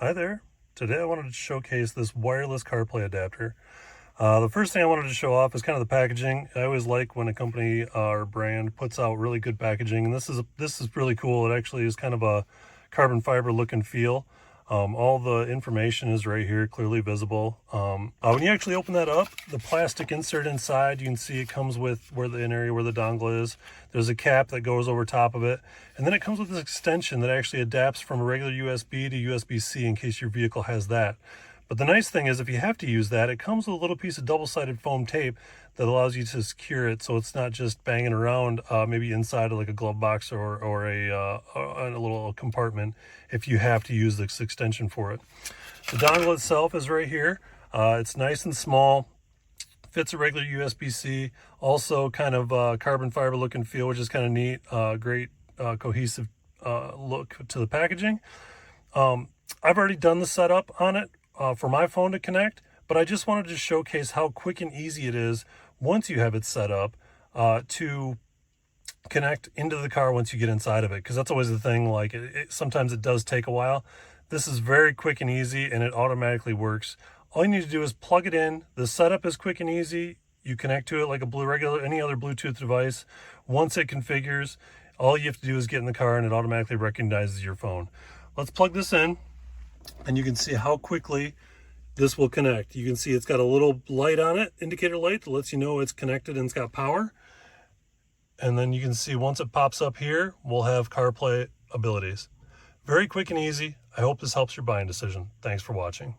Hi there. Today I wanted to showcase this wireless CarPlay adapter. The first thing I wanted to show off is kind of the packaging. I always like when a company or brand puts out really good packaging, and this is really cool. It actually is kind of a carbon fiber look and feel. All the information is right here, clearly visible. When you actually open that up, the plastic insert inside, you can see it comes with where the area where the dongle is. There's a cap that goes over top of it, and then it comes with this extension that actually adapts from a regular USB to USB-C in case your vehicle has that. But the nice thing is if you have to use that, it comes with a little piece of double-sided foam tape that allows you to secure it so it's not just banging around maybe inside of like a glove box or a little compartment if you have to use this extension for it. The dongle itself is right here. It's nice and small, fits a regular USB-C, also kind of carbon fiber look and feel, which is kind of neat. Great cohesive look to the packaging. I've already done the setup on it for my phone to connect, but I just wanted to showcase how quick and easy it is once you have it set up to connect into the car once you get inside of it, because that's always the thing, like sometimes it does take a while. This is very quick and easy, and it automatically works. All you need to do is plug it in. The setup is quick and easy. You connect to it like any other Bluetooth device. Once it configures, all you have to do is get in the car and it automatically recognizes your phone. Let's plug this in, and you can see how quickly this will connect. You can see it's got a little light on it, indicator light, that lets you know it's connected and it's got power. And then you can see once it pops up here, we'll have CarPlay abilities. Very quick and easy. I hope this helps your buying decision. Thanks for watching.